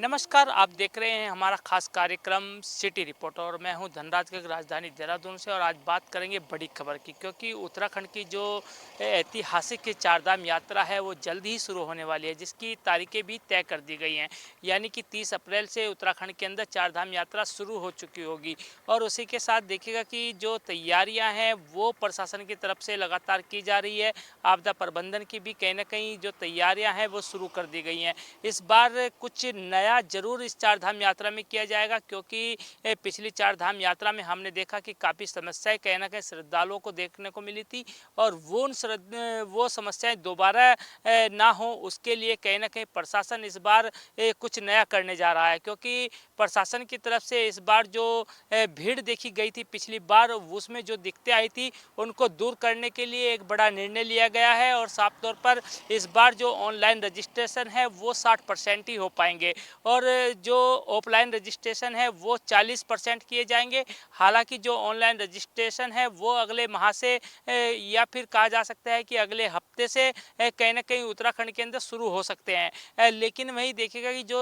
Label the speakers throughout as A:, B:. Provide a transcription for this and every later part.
A: नमस्कार, आप देख रहे हैं हमारा खास कार्यक्रम सिटी रिपोर्ट और मैं हूं धनराज की राजधानी देहरादून से। और आज बात करेंगे बड़ी खबर की, क्योंकि उत्तराखंड की जो ऐतिहासिक चारधाम यात्रा है वो जल्द ही शुरू होने वाली है, जिसकी तारीखें भी तय कर दी गई हैं। यानी कि 30 अप्रैल से उत्तराखंड के अंदर चारधाम यात्रा शुरू हो चुकी होगी। और उसी के साथ देखिएगा कि जो तैयारियाँ हैं वो प्रशासन की तरफ से लगातार की जा रही है। आपदा प्रबंधन की भी कहीं ना कहीं जो तैयारियाँ हैं वो शुरू कर दी गई हैं। इस बार कुछ नया जरूर इस चारधाम यात्रा में किया जाएगा, क्योंकि पिछली चारधाम यात्रा में हमने देखा कि काफ़ी समस्याएं कहीं ना कहीं श्रद्धालुओं को देखने को मिली थी। और वो समस्याएं दोबारा ना हो, उसके लिए कहीं ना कहीं प्रशासन इस बार कुछ नया करने जा रहा है। क्योंकि प्रशासन की तरफ से इस बार जो भीड़ देखी गई थी पिछली बार, उसमें जो दिक्कतें आई थी उनको दूर करने के लिए एक बड़ा निर्णय लिया गया है। और साफ तौर पर इस बार जो ऑनलाइन रजिस्ट्रेशन है वो 60% ही हो पाएंगे और जो ऑफलाइन रजिस्ट्रेशन है वो 40% किए जाएंगे। हालांकि जो ऑनलाइन रजिस्ट्रेशन है वो अगले माह से या फिर कहा जा सकता है कि अगले हफ्ते से कहीं ना कहीं उत्तराखंड के अंदर शुरू हो सकते हैं। लेकिन वही देखिएगा कि जो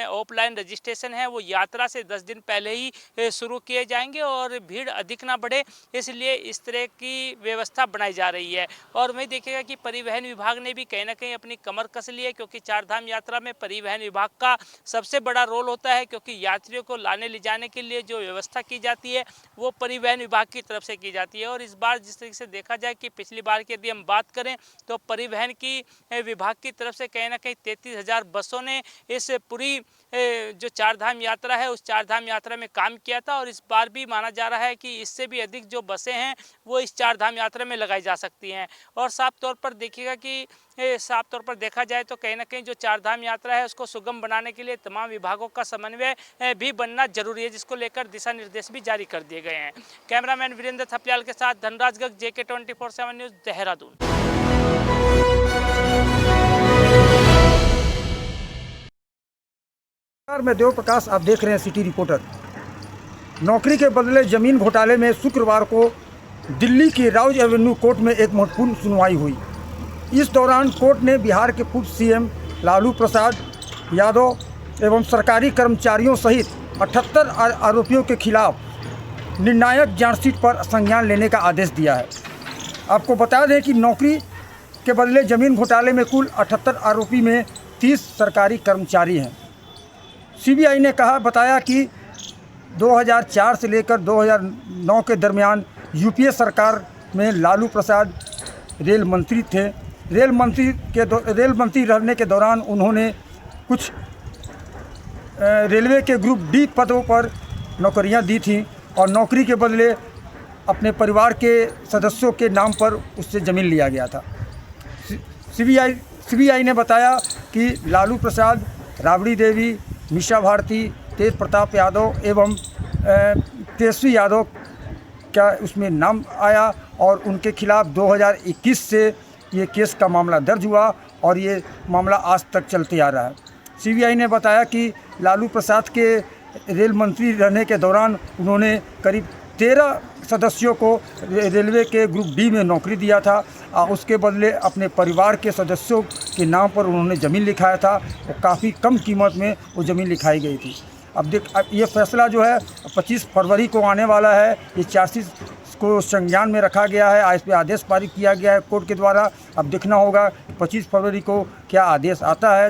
A: ऑफलाइन रजिस्ट्रेशन है वो यात्रा से 10 दिन पहले ही शुरू किए जाएंगे और भीड़ अधिक ना बढ़े, इसलिए इस तरह की व्यवस्था बनाई जा रही है। और वही देखिएगा कि परिवहन विभाग ने भी कहीं ना कहीं अपनी कमर कस ली है, क्योंकि चारधाम यात्रा में परिवहन विभाग का सबसे बड़ा रोल होता है। क्योंकि यात्रियों को लाने ले जाने के लिए जो व्यवस्था की जाती है वो परिवहन विभाग की तरफ से की जाती है। और इस बार जिस तरीके से देखा जाए कि पिछली बार की यदि हम बात करें तो परिवहन की विभाग की तरफ से कहीं ना कहीं 33,000 बसों ने इस पूरी जो चारधाम यात्रा है उस चारधाम यात्रा में काम किया था। और इस बार भी माना जा रहा है कि इससे भी अधिक जो बसें हैं वो इस चारधाम यात्रा में लगाई जा सकती हैं। और साफ तौर पर देखिएगा कि साफ तौर पर देखा जाए तो कहीं ना कहीं जो चारधाम यात्रा है उसको सुगम बनाने के लिए तमाम विभागों का समन्वय भी बनना जरूरी है, जिसको लेकर दिशा निर्देश भी जारी कर दिए गए हैं। कैमरामैन वीरेंद्र थपलियाल के साथ धनराज गर्ग, JK 24/7 न्यूज़, देहरादून।
B: नमस्कार, मैं देव प्रकाश, आप देख रहे हैं सिटी रिपोर्टर। नौकरी के बदले जमीन घोटाले में शुक्रवार को दिल्ली की राउज एवेन्यू कोर्ट में एक महत्वपूर्ण सुनवाई हुई। इस दौरान कोर्ट ने बिहार के पूर्व सीएम लालू प्रसाद यादव एवं सरकारी कर्मचारियों सहित 78 आरोपियों के खिलाफ निर्णायक चार्जशीट पर संज्ञान लेने का आदेश दिया है। आपको बता दें कि नौकरी के बदले जमीन घोटाले में कुल 78 आरोपी में 30 सरकारी कर्मचारी हैं। सीबीआई ने बताया कि 2004 से लेकर 2009 के दरमियान यूपीए सरकार में लालू प्रसाद रेल मंत्री थे। रेल मंत्री रहने के दौरान उन्होंने कुछ रेलवे के ग्रुप डी पदों पर नौकरियां दी थीं और नौकरी के बदले अपने परिवार के सदस्यों के नाम पर उससे ज़मीन लिया गया था। सीबीआई ने बताया कि लालू प्रसाद, राबड़ी देवी, मीसा भारती, तेज प्रताप यादव एवं तेजस्वी यादव का उसमें नाम आया और उनके खिलाफ 2021 से ये केस का मामला दर्ज हुआ और ये मामला आज तक चलते आ रहा है। सीबीआई ने बताया कि लालू प्रसाद के रेल मंत्री रहने के दौरान उन्होंने करीब 13 सदस्यों को रेलवे के ग्रुप डी में नौकरी दिया था और उसके बदले अपने परिवार के सदस्यों के नाम पर उन्होंने ज़मीन लिखाया था और काफ़ी कम कीमत में वो ज़मीन लिखाई गई थी। अब ये फैसला जो है 25 फरवरी को आने वाला है। ये चार्जशीट को संज्ञान में रखा गया है, इस पर आदेश पारित किया गया है कोर्ट के द्वारा। अब देखना होगा 25 फरवरी को क्या आदेश आता है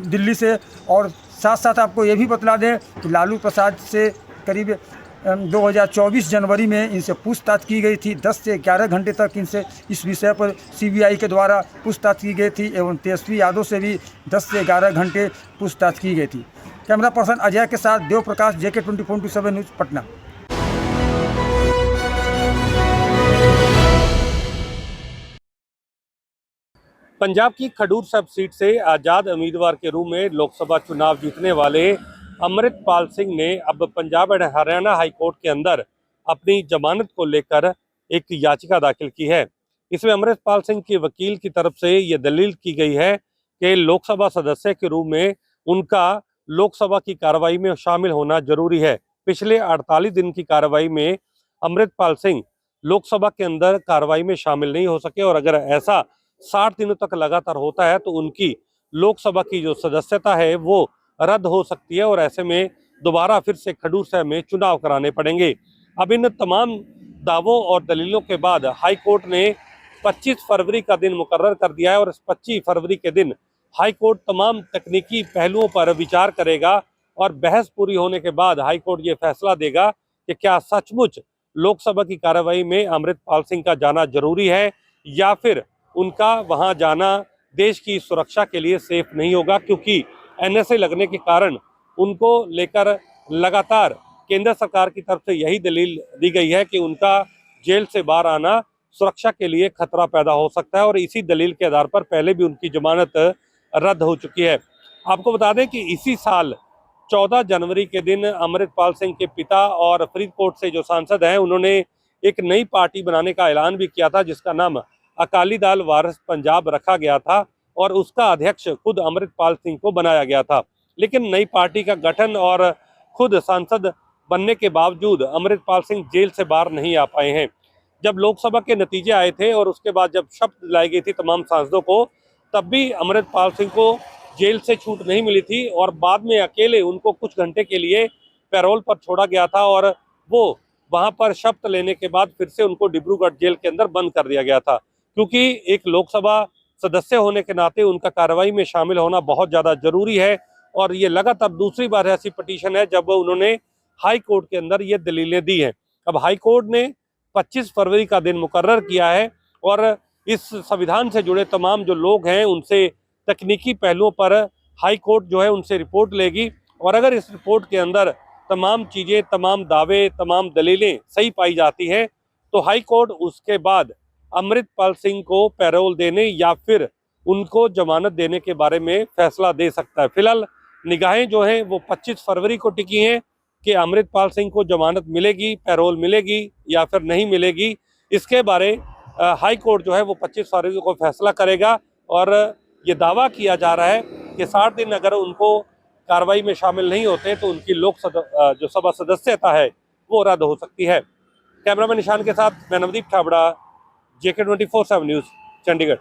B: दिल्ली से। और साथ साथ आपको ये भी बतला दें कि लालू प्रसाद से करीब 2024 जनवरी में इनसे पूछताछ की गई थी। 10 से 11 घंटे तक इनसे इस विषय पर सीबीआई के द्वारा पूछताछ की गई थी एवं तेजस्वी यादव से भी 10 से 11 घंटे पूछताछ की गई थी। कैमरा पर्सन अजय के साथ देव प्रकाश, JK 24/7 न्यूज़, पटना।
C: पंजाब की खडूर सब सीट से आज़ाद उम्मीदवार के रूप में लोकसभा चुनाव जीतने वाले अमृतपाल सिंह ने अब Punjab and Haryana high court के अंदर अपनी जमानत को लेकर एक याचिका दाखिल की है। इसमें अमृतपाल सिंह के वकील की तरफ से ये दलील की गई है कि लोकसभा सदस्य के रूप में उनका लोकसभा की कार्रवाई में शामिल होना जरूरी है। पिछले 48 दिन की कार्रवाई में अमृतपाल सिंह लोकसभा के अंदर कार्रवाई में शामिल नहीं हो सके और अगर ऐसा 60 दिनों तक लगातार होता है तो उनकी लोकसभा की जो सदस्यता है वो रद्द हो सकती है और ऐसे में दोबारा फिर से खडूर साहब में चुनाव कराने पड़ेंगे। अब इन तमाम दावों और दलीलों के बाद हाई कोर्ट ने 25 फरवरी का दिन मुकर्रर कर दिया है और इस 25 फरवरी के दिन हाई कोर्ट तमाम तकनीकी पहलुओं पर विचार करेगा और बहस पूरी होने के बाद हाई कोर्ट ये फैसला देगा कि क्या सचमुच लोकसभा की कार्रवाई में अमृतपाल सिंह का जाना जरूरी है या फिर उनका वहां जाना देश की सुरक्षा के लिए सेफ नहीं होगा, क्योंकि एनएसए लगने के कारण उनको लेकर लगातार केंद्र सरकार की तरफ से यही दलील दी गई है कि उनका जेल से बाहर आना सुरक्षा के लिए खतरा पैदा हो सकता है और इसी दलील के आधार पर पहले भी उनकी जमानत रद्द हो चुकी है। आपको बता दें कि इसी साल 14 जनवरी के दिन अमृतपाल सिंह के पिता और फरीदकोट से जो सांसद हैं उन्होंने एक नई पार्टी बनाने का ऐलान भी किया था जिसका नाम अकाली दल वारिस पंजाब रखा गया था और उसका अध्यक्ष खुद अमृतपाल सिंह को बनाया गया था। लेकिन नई पार्टी का गठन और खुद सांसद बनने के बावजूद अमृतपाल सिंह जेल से बाहर नहीं आ पाए हैं। जब लोकसभा के नतीजे आए थे और उसके बाद जब शपथ दिलाई गई थी तमाम सांसदों को, तब भी अमृतपाल सिंह को जेल से छूट नहीं मिली थी और बाद में अकेले उनको कुछ घंटे के लिए पैरोल पर छोड़ा गया था और वो वहां पर शपथ लेने के बाद फिर से उनको डिब्रूगढ़ जेल के अंदर बंद कर दिया गया था, क्योंकि एक लोकसभा सदस्य होने के नाते उनका कार्रवाई में शामिल होना बहुत ज़्यादा जरूरी है। और ये लगातार दूसरी बार ऐसी पिटीशन है जब उन्होंने हाई कोर्ट के अंदर ये दलीलें दी हैं। अब हाई कोर्ट ने 25 फरवरी का दिन मुकर्रर किया है और इस संविधान से जुड़े तमाम जो लोग हैं उनसे तकनीकी पहलुओं पर हाई कोर्ट जो है उनसे रिपोर्ट लेगी और अगर इस रिपोर्ट के अंदर तमाम चीज़ें, तमाम दावे, तमाम दलीलें सही पाई जाती हैं तो हाई कोर्ट उसके बाद अमृतपाल सिंह को पैरोल देने या फिर उनको जमानत देने के बारे में फैसला दे सकता है। फिलहाल निगाहें जो हैं वो 25 फरवरी को टिकी हैं कि अमृतपाल सिंह को जमानत मिलेगी, पैरोल मिलेगी या फिर नहीं मिलेगी। इसके बारे हाई कोर्ट जो है वो 25 फरवरी को फैसला करेगा और ये दावा किया जा रहा है कि 60 दिन अगर उनको कार्रवाई में शामिल नहीं होते तो उनकी जो सभा सदस्यता है वो रद्द हो सकती है। कैमरामैन निशान के साथ मैं नवदीप छाबड़ा, JK 24/7 न्यूज़, चंडीगढ़।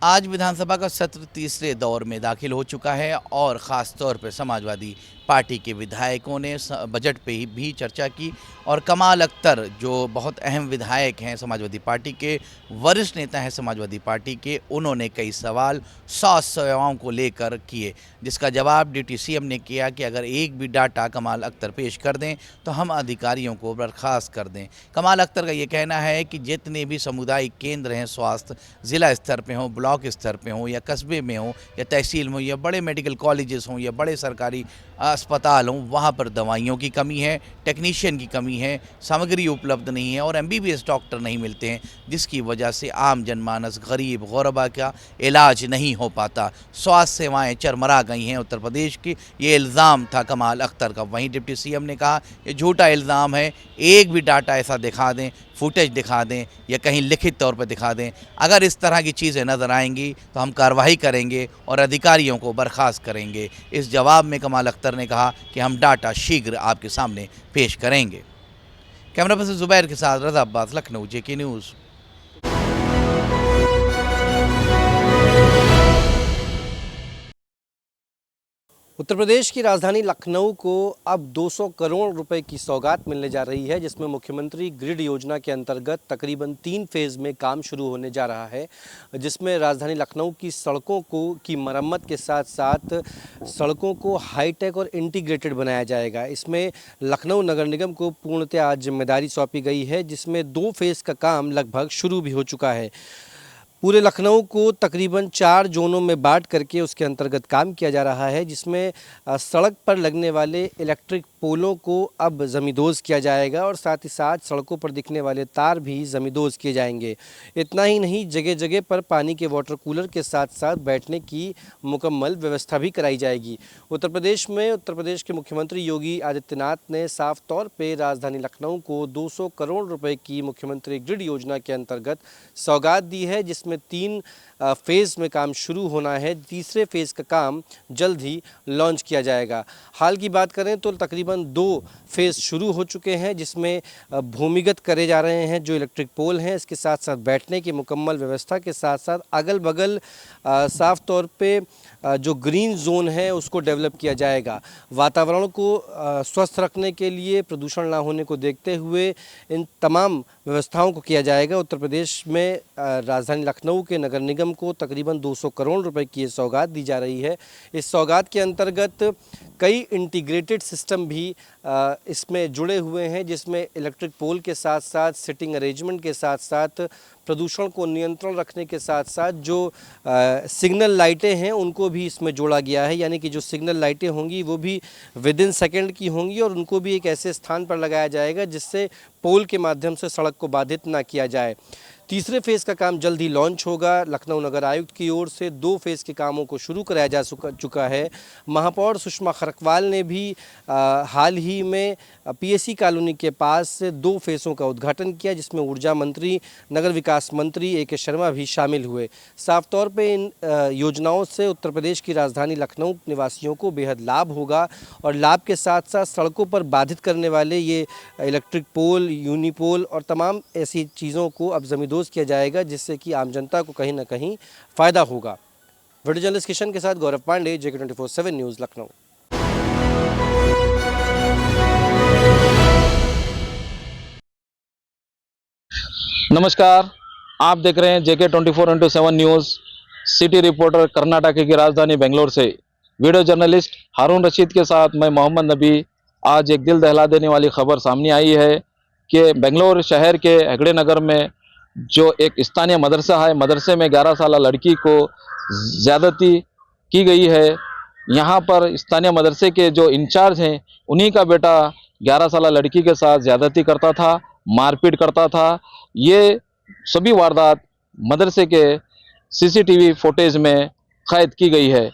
D: आज विधानसभा का सत्र तीसरे दौर में दाखिल हो चुका है और ख़ास तौर पर समाजवादी पार्टी के विधायकों ने बजट पे ही भी चर्चा की और कमाल अख्तर जो बहुत अहम विधायक हैं, समाजवादी पार्टी के वरिष्ठ नेता हैं समाजवादी पार्टी के, उन्होंने कई सवाल स्वास्थ्य सेवाओं को लेकर किए, जिसका जवाब डिप्टी सीएम ने किया कि अगर एक भी डाटा कमाल अख्तर पेश कर दें तो हम अधिकारियों को बर्खास्त कर दें। कमाल अख्तर का ये कहना है कि जितने भी सामुदायिक केंद्र हैं स्वास्थ्य, ज़िला स्तर पे हों, ब्लॉक स्तर पे हों या कस्बे में हों या तहसील में हों या बड़े मेडिकल कॉलेजेस हों या बड़े सरकारी अस्पताल हों, वहाँ पर दवाइयों की कमी है, टेक्नीशियन की कमी है, सामग्री उपलब्ध नहीं है और MBBS डॉक्टर नहीं मिलते हैं, जिसकी वजह से आम जनमानस, गरीब गुरबा का इलाज नहीं हो पाता। स्वास्थ्य सेवाएं चरमरा गई हैं उत्तर प्रदेश की, ये इल्ज़ाम था कमाल अख्तर का। वहीं डिप्टी सीएम ने कहा ये झूठा इल्ज़ाम है, एक भी डाटा ऐसा दिखा दें, फुटेज दिखा दें या कहीं लिखित तौर पर दिखा दें, अगर इस तरह की चीज़ें नज़र आएंगी तो हम कार्रवाई करेंगे और अधिकारियों को बर्खास्त करेंगे। इस जवाब में कमाल अख्तर ने कहा कि हम डाटा शीघ्र आपके सामने पेश करेंगे। कैमरा पर्सन जुबैर के साथ रज़ा अब्बास, लखनऊ, JK न्यूज़।
E: उत्तर प्रदेश की राजधानी लखनऊ को अब 200 करोड़ रुपए की सौगात मिलने जा रही है, जिसमें मुख्यमंत्री ग्रिड योजना के अंतर्गत तकरीबन 3 फेज़ में काम शुरू होने जा रहा है, जिसमें राजधानी लखनऊ की सड़कों की मरम्मत के साथ साथ सड़कों को हाईटेक और इंटीग्रेटेड बनाया जाएगा। इसमें लखनऊ नगर निगम को पूर्णतः आज जिम्मेदारी सौंपी गई है, जिसमें 2 फेज़ का काम लगभग शुरू भी हो चुका है। पूरे लखनऊ को तकरीबन 4 जोनों में बांट करके उसके अंतर्गत काम किया जा रहा है, जिसमें सड़क पर लगने वाले इलेक्ट्रिक पोलों को अब ज़मींदोज़ किया जाएगा और साथ ही साथ सड़कों पर दिखने वाले तार भी ज़मींदोज़ किए जाएंगे। इतना ही नहीं, जगह जगह पर पानी के वाटर कूलर के साथ साथ बैठने की मुकम्मल व्यवस्था भी कराई जाएगी। उत्तर प्रदेश के मुख्यमंत्री योगी आदित्यनाथ ने साफ तौर पर राजधानी लखनऊ को 200 करोड़ रुपये की मुख्यमंत्री ग्रिड योजना के अंतर्गत सौगात दी है, जिसमें 3 फेज़ में काम शुरू होना है। तीसरे फेज़ का काम जल्द ही लॉन्च किया जाएगा। हाल की बात करें तो तकरीबन 2 फेज़ शुरू हो चुके हैं, जिसमें भूमिगत करे जा रहे हैं जो इलेक्ट्रिक पोल हैं। इसके साथ साथ बैठने की मुकम्मल व्यवस्था के साथ साथ अगल बगल साफ तौर पे जो ग्रीन जोन है उसको डेवलप किया जाएगा। वातावरण को स्वस्थ रखने के लिए, प्रदूषण ना होने को देखते हुए इन तमाम व्यवस्थाओं को किया जाएगा। उत्तर प्रदेश में राजधानी लखनऊ के नगर निगम को तकरीबन 200 करोड़ रुपए की ये सौगात दी जा रही है। इस सौगात के अंतर्गत कई इंटीग्रेटेड सिस्टम भी इसमें जुड़े हुए हैं, जिसमें इलेक्ट्रिक पोल के साथ साथ सिटिंग अरेंजमेंट के साथ साथ प्रदूषण को नियंत्रण रखने के साथ साथ जो सिग्नल लाइटें हैं उनको भी इसमें जोड़ा गया है। यानी कि जो सिग्नल लाइटें होंगी वो भी विदिन सेकंड की होंगी और उनको भी एक ऐसे स्थान पर लगाया जाएगा जिससे पोल के माध्यम से सड़क को बाधित ना किया जाए। तीसरे फेज़ का काम जल्द ही लॉन्च होगा। लखनऊ नगर आयुक्त की ओर से 2 फेज़ के कामों को शुरू कराया जा चुका है। महापौर सुषमा खरकवाल ने भी हाल ही में पीएसी कॉलोनी के पास 2 फेज़ों का उद्घाटन किया, जिसमें ऊर्जा मंत्री, नगर विकास मंत्री ए के शर्मा भी शामिल हुए। साफ तौर पे इन योजनाओं से उत्तर प्रदेश की राजधानी लखनऊ निवासियों को बेहद लाभ होगा और लाभ के साथ साथ सड़कों पर बाधित करने वाले ये इलेक्ट्रिक पोल, यूनिपोल और तमाम ऐसी चीज़ों को अब ज़मींदोज़ किया जाएगा, जिससे कि आम जनता को कहीं ना कहीं फ़ायदा होगा। वीडियो जर्नलिस्ट किशन के साथ गौरव पांडे, JK 24/7 न्यूज़, लखनऊ।
F: नमस्कार, आप देख रहे हैं JK 24/7 news, city reporter Karnataka की राजधानी बेंगलोर से। वीडियो जर्नलिस्ट हारून रशीद के साथ मैं मोहम्मद नबी। आज एक दिल दहला देने वाली खबर सामने आई है कि बेंगलोर शहर के हेगड़े नगर में जो एक स्थानीय मदरसा है, मदरसे में 11 साल लड़की को ज़्यादती की गई है। यहाँ पर स्थानीय मदरसे के जो इंचार्ज हैं उन्हीं का बेटा 11 साल लड़की के साथ ज़्यादती करता था, मारपीट करता था। ये सभी वारदात मदरसे के CCTV फुटेज में कैद की गई है।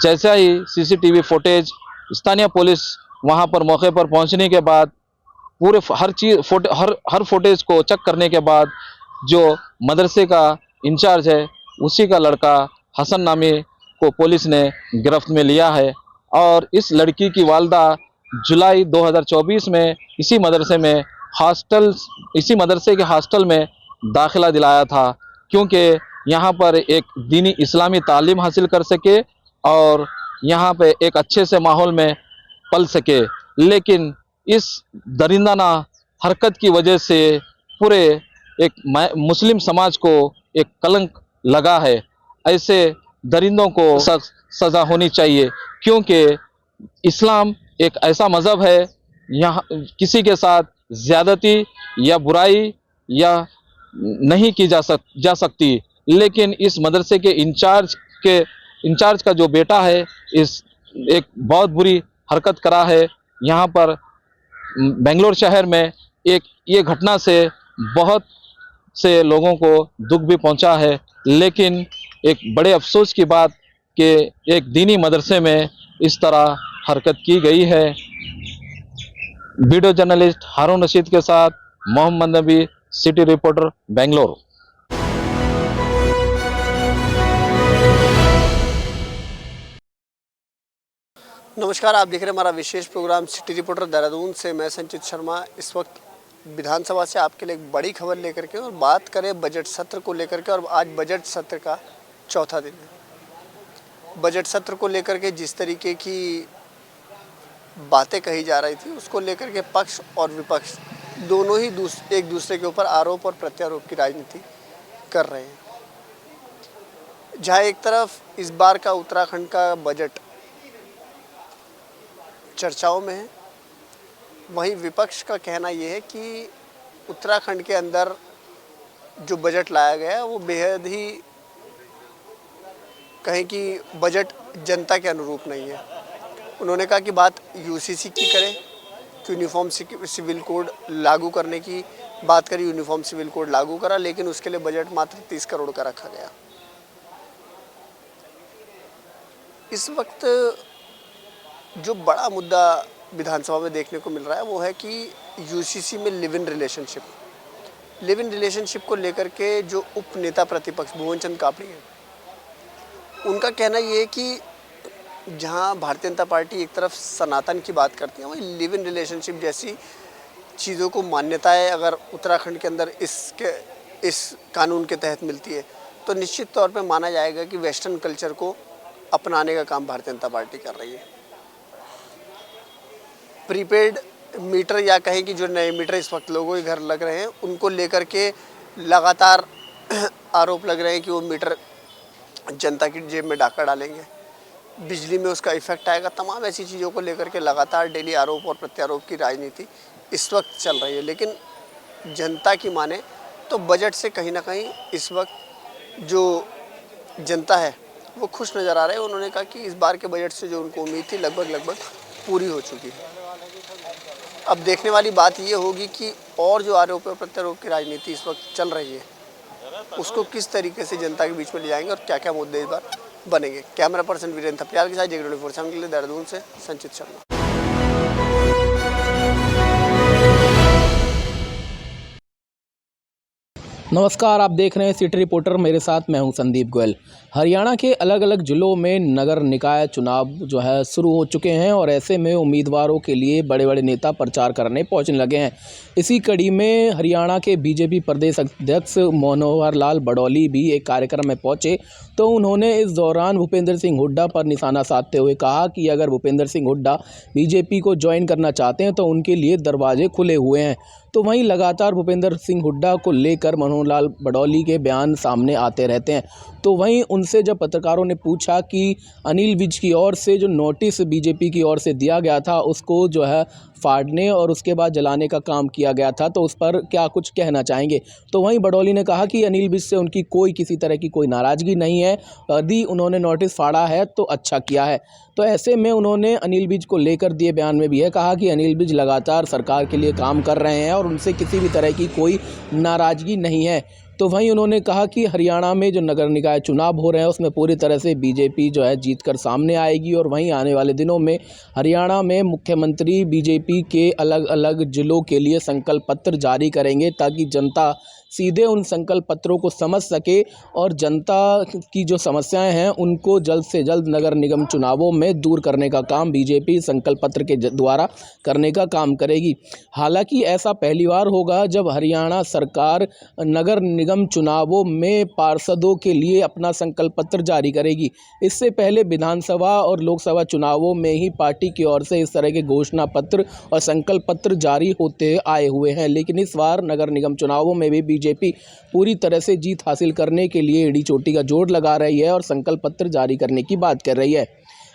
F: जैसा ही CCTV फुटेज, स्थानीय पुलिस वहाँ पर मौके पर पहुँचने के बाद पूरे हर फुटेज को चेक करने के बाद जो मदरसे का इंचार्ज है उसी का लड़का हसन नामी को पुलिस ने गिरफ्त में लिया है। और इस लड़की की वालदा जुलाई 2024 में इसी मदरसे के हॉस्टल में दाखिला दिलाया था, क्योंकि यहाँ पर एक दीनी इस्लामी तालीम हासिल कर सके और यहाँ पे एक अच्छे से माहौल में पल सके। लेकिन इस दरिंदाना हरकत की वजह से पूरे एक मुस्लिम समाज को एक कलंक लगा है। ऐसे दरिंदों को सख्त सज़ा होनी चाहिए, क्योंकि इस्लाम एक ऐसा मज़हब है यहाँ किसी के साथ ज़्यादती या बुराई या नहीं की जा सकती। लेकिन इस मदरसे के इंचार्ज का जो बेटा है इस एक बहुत बुरी हरकत करा है। यहाँ पर बेंगलोर शहर में एक ये घटना से बहुत से लोगों को दुख भी पहुंचा है। लेकिन एक बड़े अफसोस की बात कि एक दीनी मदरसे में इस तरह हरकत की गई है। वीडियो जर्नलिस्ट हारून रशीद के साथ मोहम्मद नबी, सिटी रिपोर्टर, बेंगलोर।
G: नमस्कार, आप देख रहे हैं हमारा विशेष प्रोग्राम सिटी रिपोर्टर देहरादून से। मैं संचित शर्मा इस वक्त विधानसभा से आपके लिए एक बड़ी खबर लेकर के और बात करें बजट सत्र को लेकर के। और आज बजट सत्र का चौथा दिन है। बजट सत्र को लेकर के जिस तरीके की बातें कही जा रही थी उसको लेकर के पक्ष और विपक्ष दोनों ही एक दूसरे के ऊपर आरोप और प्रत्यारोप की राजनीति कर रहे हैं। जहाँ एक तरफ इस बार का उत्तराखंड का बजट चर्चाओं में है, वहीं विपक्ष का कहना यह है कि उत्तराखंड के अंदर जो बजट लाया गया है वो बेहद ही कहें कि बजट जनता के अनुरूप नहीं है। उन्होंने कहा कि बात यूसीसी की करें कि यूनिफॉर्म सिविल कोड लागू करने की बात करी, यूनिफॉर्म सिविल कोड लागू करा, लेकिन उसके लिए बजट मात्र 30 करोड़ का रखा गया। इस वक्त जो बड़ा मुद्दा विधानसभा में देखने को मिल रहा है वो है कि यूसीसी में लिव इन रिलेशनशिप को लेकर के जो उप नेता प्रतिपक्ष भुवन चंद कापड़ी हैं उनका कहना ये है कि जहाँ भारतीय जनता पार्टी एक तरफ सनातन की बात करती है, वहीं लिव इन रिलेशनशिप जैसी चीज़ों को मान्यताएं अगर उत्तराखंड के अंदर इस कानून के तहत मिलती है तो निश्चित तौर पे माना जाएगा कि वेस्टर्न कल्चर को अपनाने का काम भारतीय जनता पार्टी कर रही है। प्रीपेड मीटर या कहें कि जो नए मीटर इस वक्त लोगों के घर लग रहे हैं उनको लेकर के लगातार आरोप लग रहे हैं कि वो मीटर जनता की जेब में डाका डालेंगे, बिजली में उसका इफेक्ट आएगा। तमाम ऐसी चीज़ों को लेकर के लगातार डेली आरोप और प्रत्यारोप की राजनीति इस वक्त चल रही है। लेकिन जनता की माने तो बजट से कहीं ना कहीं इस वक्त जो जनता है वो खुश नज़र आ रहे हैं। उन्होंने कहा कि इस बार के बजट से जो उनको उम्मीद थी लगभग पूरी हो चुकी है। अब देखने वाली बात ये होगी कि और जो आरोप और प्रत्यारोप की राजनीति इस वक्त चल रही है उसको किस तरीके से जनता के बीच में ले जाएंगे और क्या क्या मुद्दे इस बार बनेंगे। कैमरा पर्सन वीरेंद्र थपलियाल के साथ JK24 के लिए देहरादून से संचित शर्मा।
H: नमस्कार, आप देख रहे हैं सिटी रिपोर्टर। मेरे साथ मैं हूं संदीप गोयल। हरियाणा के अलग अलग ज़िलों में नगर निकाय चुनाव जो है शुरू हो चुके हैं और ऐसे में उम्मीदवारों के लिए बड़े बड़े नेता प्रचार करने पहुंचने लगे हैं। इसी कड़ी में हरियाणा के बीजेपी प्रदेश अध्यक्ष मनोहर लाल बडौली भी एक कार्यक्रम में पहुंचे तो उन्होंने इस दौरान भूपेंद्र सिंह हुड्डा पर निशाना साधते हुए कहा कि अगर भूपेंद्र सिंह हुड्डा बीजेपी को ज्वाइन करना चाहते हैं तो उनके लिए दरवाजे खुले हुए हैं। तो वहीं लगातार भूपेंद्र सिंह हुड्डा को लेकर मनोहर लाल बडौली के बयान सामने आते रहते हैं। तो वहीं उनसे जब पत्रकारों ने पूछा कि अनिल विज की ओर से जो नोटिस बीजेपी की ओर से दिया गया था उसको जो है फाड़ने और उसके बाद जलाने का काम किया गया था तो उस पर क्या कुछ कहना चाहेंगे, तो वहीं बडौली ने कहा कि अनिल विज से उनकी किसी तरह की कोई नाराज़गी नहीं है, यदि उन्होंने नोटिस फाड़ा है तो अच्छा किया है। तो ऐसे में उन्होंने अनिल विज को लेकर दिए बयान में भी यह कहा कि अनिल विज लगातार सरकार के लिए काम कर रहे हैं और उनसे किसी भी तरह की कोई नाराज़गी नहीं है। तो वहीं उन्होंने कहा कि हरियाणा में जो नगर निकाय चुनाव हो रहे हैं उसमें पूरी तरह से बीजेपी जो है जीतकर सामने आएगी और वहीं आने वाले दिनों में हरियाणा में मुख्यमंत्री बीजेपी के अलग अलग जिलों के लिए संकल्प पत्र जारी करेंगे ताकि जनता सीधे उन संकल्प पत्रों को समझ सके और जनता की जो समस्याएं हैं उनको जल्द से जल्द नगर निगम चुनावों में दूर करने का काम बीजेपी संकल्प पत्र के द्वारा करने का काम करेगी। हालांकि ऐसा पहली बार होगा जब हरियाणा सरकार नगर निगम चुनावों में पार्षदों के लिए अपना संकल्प पत्र जारी करेगी। इससे पहले विधानसभा और लोकसभा चुनावों में ही पार्टी की ओर से इस तरह के घोषणा पत्र और संकल्प पत्र जारी होते आए हुए हैं, लेकिन इस बार नगर निगम चुनावों में भी बीजेपी पूरी तरह से जीत हासिल करने के लिए एड़ी चोटी का जोर लगा रही है और संकल्प पत्र जारी करने की बात कर रही है।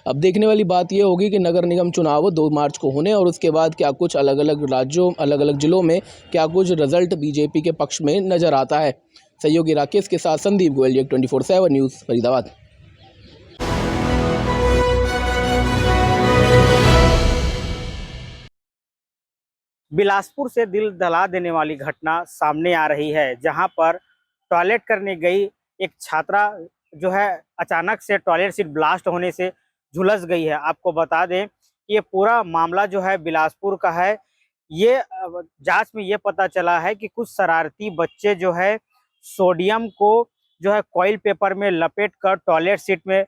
H: अब देखने वाली बात यह होगी कि नगर निगम चुनाव 2 मार्च को होने और उसके बाद क्या कुछ अलग अलग राज्यों अलग अलग जिलों में क्या कुछ रिजल्ट बीजेपी के पक्ष में नजर आता है। सहयोगी राकेश के साथ संदीप गोयल, JK24 न्यूज़, फरीदाबाद।
I: बिलासपुर से दिल दहला देने वाली घटना सामने आ रही है, जहां पर टॉयलेट करने गई एक छात्रा जो है अचानक से टॉयलेट सीट ब्लास्ट होने से झुलस गई है। आपको बता दें कि ये पूरा मामला जो है बिलासपुर का है। ये जांच में ये पता चला है कि कुछ शरारती बच्चे जो है सोडियम को जो है कॉइल पेपर में लपेट कर टॉयलेट सीट में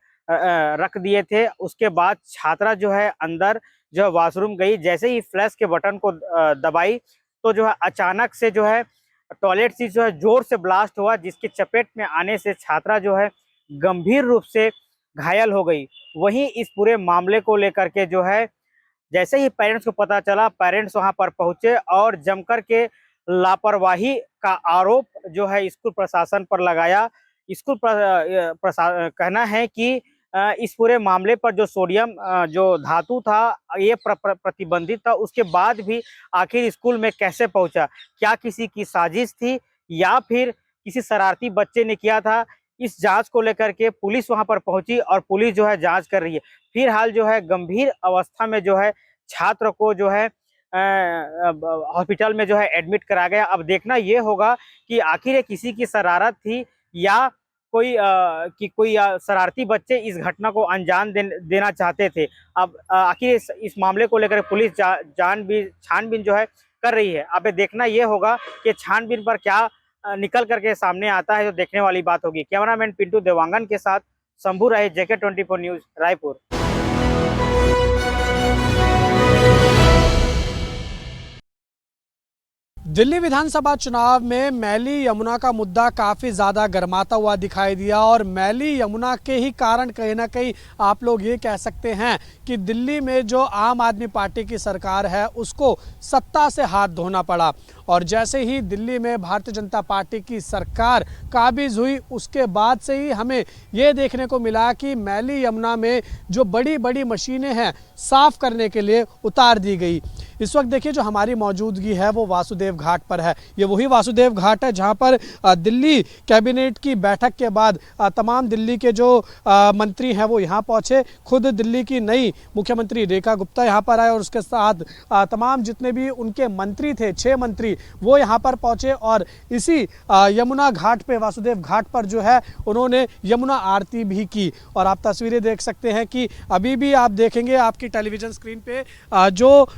I: रख दिए थे। उसके बाद छात्रा जो है अंदर जो है वॉशरूम गई, जैसे ही फ्लैश के बटन को दबाई तो जो है अचानक से जो है टॉयलेट सीट जो है जोर से ब्लास्ट हुआ, जिसकी चपेट में आने से छात्रा जो है गंभीर रूप से घायल हो गई। वहीं इस पूरे मामले को लेकर के जो है जैसे ही पेरेंट्स को पता चला, पेरेंट्स वहां पर पहुंचे और जमकर के लापरवाही का आरोप जो है स्कूल प्रशासन पर लगाया। स्कूल कहना है कि इस पूरे मामले पर जो सोडियम जो धातु था ये प्रतिबंधित था, उसके बाद भी आखिर स्कूल में कैसे पहुंचा? क्या किसी की साजिश थी या फिर किसी शरारती बच्चे ने किया था? इस जांच को लेकर के पुलिस वहां पर पहुंची और पुलिस जो है जांच कर रही है। फिलहाल जो है गंभीर अवस्था में जो है छात्र को जो है हॉस्पिटल में जो है एडमिट करा गया। अब देखना ये होगा कि आखिर ये किसी की शरारत थी या कोई शरारती बच्चे इस घटना को अंजाम देना चाहते थे। अब आखिर इस मामले को लेकर पुलिस छानबीन जो है कर रही है। अब देखना ये होगा कि छानबीन पर क्या निकल करके सामने आता है, जो देखने वाली बात होगी। कैमरामैन पिंटू देवांगन के साथ शंभू रहे, JK24 न्यूज, रायपुर।
E: दिल्ली विधानसभा चुनाव में मैली यमुना का मुद्दा काफ़ी ज़्यादा गर्माता हुआ दिखाई दिया और मैली यमुना के ही कारण कहीं ना कहीं आप लोग ये कह सकते हैं कि दिल्ली में जो आम आदमी पार्टी की सरकार है उसको सत्ता से हाथ धोना पड़ा। और जैसे ही दिल्ली में भारतीय जनता पार्टी की सरकार काबिज हुई उसके बाद से ही हमें ये देखने को मिला कि मैली यमुना में जो बड़ी बड़ी मशीनें हैं साफ़ करने के लिए उतार दी गई। इस वक्त देखिए जो हमारी मौजूदगी है वो वासुदेव घाट पर है। ये वही वासुदेव घाट है जहां पर दिल्ली कैबिनेट की बैठक के बाद तमाम दिल्ली के जो मंत्री हैं वो यहां पहुंचे। खुद दिल्ली की नई मुख्यमंत्री रेखा गुप्ता यहां पर आए और उसके साथ तमाम जितने भी उनके मंत्री थे, 6 मंत्री, वो यहां पर पहुंचे और इसी यमुना घाट पे, वासुदेव घाट पर जो है उन्होंने यमुना आरती भी की। और आप तस्वीरें देख सकते हैं कि अभी भी आप देखेंगे आपकी टेलीविज़न स्क्रीन पे जो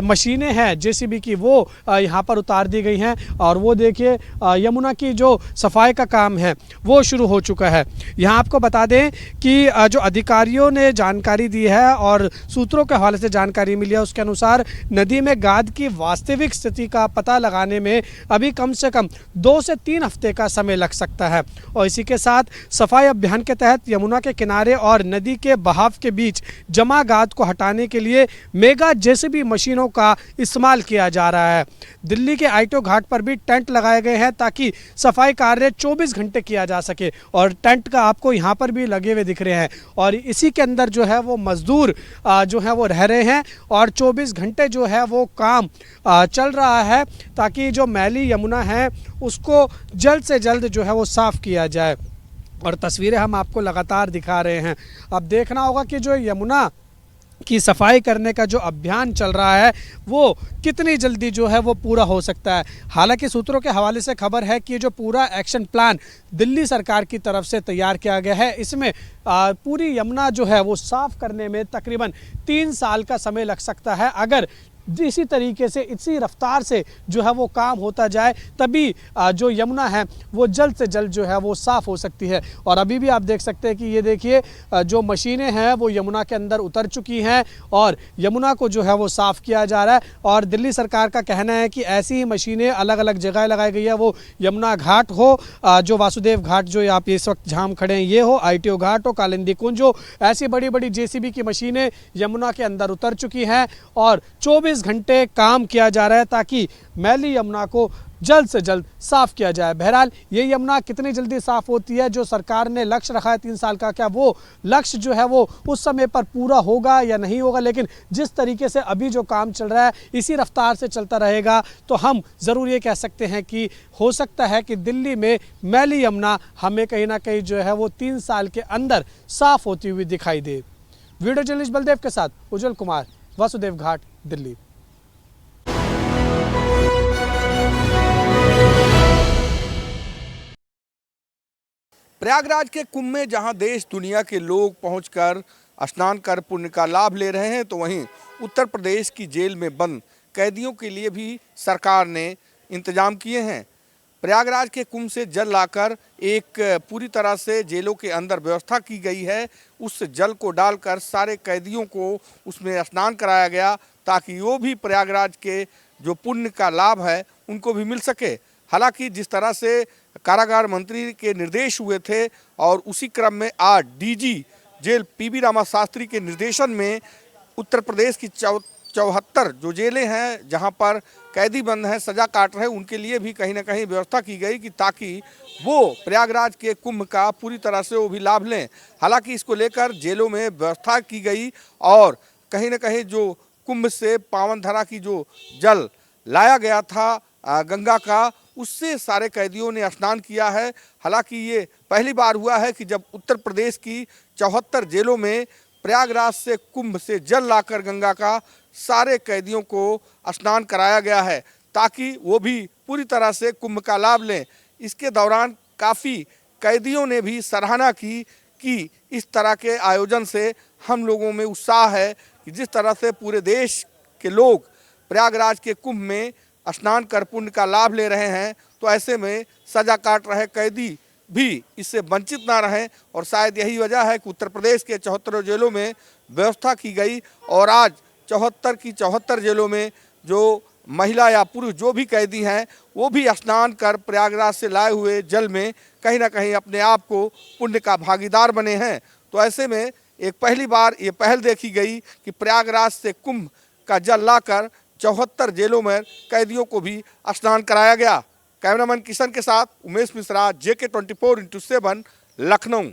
E: मशीनें हैं जेसीबी की वो यहाँ पर उतार दी गई हैं और वो देखिए यमुना की जो सफाई का काम है वो शुरू हो चुका है। यहाँ आपको बता दें कि जो अधिकारियों ने जानकारी दी है और सूत्रों के हवाले से जानकारी मिली है उसके अनुसार नदी में गाद की वास्तविक स्थिति का पता लगाने में अभी कम से कम 2 से 3 हफ्ते का समय लग सकता है। और इसी के साथ सफाई अभियान के तहत यमुना के किनारे और नदी के बहाव के बीच जमा गाद को हटाने के लिए मेगा जेसीबी मशीनों का इस्तेमाल किया जा रहा है। दिल्ली के आईटीओ घाट पर भी टेंट लगाए गए हैं ताकि सफाई कार्य 24 घंटे किया जा सके और टेंट का आपको यहाँ पर भी लगे हुए दिख रहे हैं और इसी के अंदर जो है वो मजदूर जो है वो रह रहे हैं और 24 घंटे जो है वो काम चल रहा है ताकि जो मैली यमुना है उसको जल्द से जल्द जो है वो साफ़ किया जाए। और तस्वीरें हम आपको लगातार दिखा रहे हैं। अब देखना होगा कि जो यमुना की सफाई करने का जो अभियान चल रहा है वो कितनी जल्दी जो है वो पूरा हो सकता है। हालांकि सूत्रों के हवाले से खबर है कि जो पूरा एक्शन प्लान दिल्ली सरकार की तरफ से तैयार किया गया है इसमें पूरी यमुना जो है वो साफ़ करने में तकरीबन 3 साल का समय लग सकता है। अगर इसी तरीके से इसी रफ्तार से जो है वो काम होता जाए तभी जो यमुना है वो जल्द से जल्द जो है वो साफ़ हो सकती है। और अभी भी आप देख सकते हैं कि ये देखिए जो मशीनें हैं वो यमुना के अंदर उतर चुकी हैं और यमुना को जो है वो साफ़ किया जा रहा है। और दिल्ली सरकार का कहना है कि ऐसी ही मशीनें अलग अलग जगह लगाई गई है, वो यमुना घाट हो, जो वासुदेव घाट जो आप इस वक्त जहाँ खड़े हैं ये हो, ITO घाट हो, कालिंदी कुंज हो, ऐसी बड़ी बड़ी JCB की मशीनें यमुना के अंदर उतर चुकी हैं और 24 घंटे काम किया जा रहा है ताकि मैली यमुना को जल्द से जल्द साफ़ किया जाए। बहरहाल ये यमुना कितनी जल्दी साफ़ होती है, जो सरकार ने लक्ष्य रखा है 3 साल का, क्या वो लक्ष्य जो है वो उस समय पर पूरा होगा या नहीं होगा, लेकिन जिस तरीके से अभी जो काम चल रहा है इसी रफ्तार से चलता रहेगा तो हम ज़रूर ये कह सकते हैं कि हो सकता है कि दिल्ली में मैली यमुना हमें कहीं ना कहीं जो है वो 3 साल के अंदर साफ़ होती हुई दिखाई दे। वीडियो जर्नलिस्ट बलदेव के साथ उज्जवल कुमार, वासुदेव घाट, दिल्ली।
J: प्रयागराज के कुंभ में जहां देश दुनिया के लोग पहुंचकर स्नान कर पुण्य का लाभ ले रहे हैं तो वहीं उत्तर प्रदेश की जेल में बंद कैदियों के लिए भी सरकार ने इंतजाम किए हैं। प्रयागराज के कुंभ से जल लाकर एक पूरी तरह से जेलों के अंदर व्यवस्था की गई है। उस जल को डालकर सारे कैदियों को उसमें स्नान कराया गया ताकि वो भी प्रयागराज के जो पुण्य का लाभ है उनको भी मिल सके। हालांकि जिस तरह से कारागार मंत्री के निर्देश हुए थे और उसी क्रम में आज DG jail PB Rama Shastri के निर्देशन में उत्तर प्रदेश की 74 जो जेलें हैं जहां पर कैदी बंद हैं, सजा काट रहे हैं, उनके लिए भी कहीं ना कहीं व्यवस्था की गई कि ताकि वो प्रयागराज के कुंभ का पूरी तरह से वो भी लाभ लें। हालांकि इसको लेकर जेलों में व्यवस्था की गई और कहीं ना कहीं जो कुंभ से पावन धरा की जो जल लाया गया था गंगा का, उससे सारे कैदियों ने स्नान किया है। हालांकि ये पहली बार हुआ है कि जब उत्तर प्रदेश की 74 जेलों में प्रयागराज से कुंभ से जल लाकर गंगा का सारे कैदियों को स्नान कराया गया है ताकि वो भी पूरी तरह से कुंभ का लाभ लें। इसके दौरान काफ़ी कैदियों ने भी सराहना की कि इस तरह के आयोजन से हम लोगों में उत्साह है कि जिस तरह से पूरे देश के लोग प्रयागराज के कुंभ में स्नान कर पुण्य का लाभ ले रहे हैं तो ऐसे में सजा काट रहे कैदी भी इससे वंचित ना रहें। और शायद यही वजह है कि उत्तर प्रदेश के 74 जेलों में व्यवस्था की गई और आज 74 की 74 जेलों में जो महिला या पुरुष जो भी कैदी हैं वो भी स्नान कर प्रयागराज से लाए हुए जल में कहीं ना कहीं अपने आप को पुण्य का भागीदार बने हैं। तो ऐसे में एक पहली बार ये पहल देखी गई कि प्रयागराज से कुंभ का जल लाकर 74 जेलों में कैदियों को भी स्नान कराया गया। कैमरामैन किशन के साथ उमेश मिश्रा, JK 24x7 लखनऊ।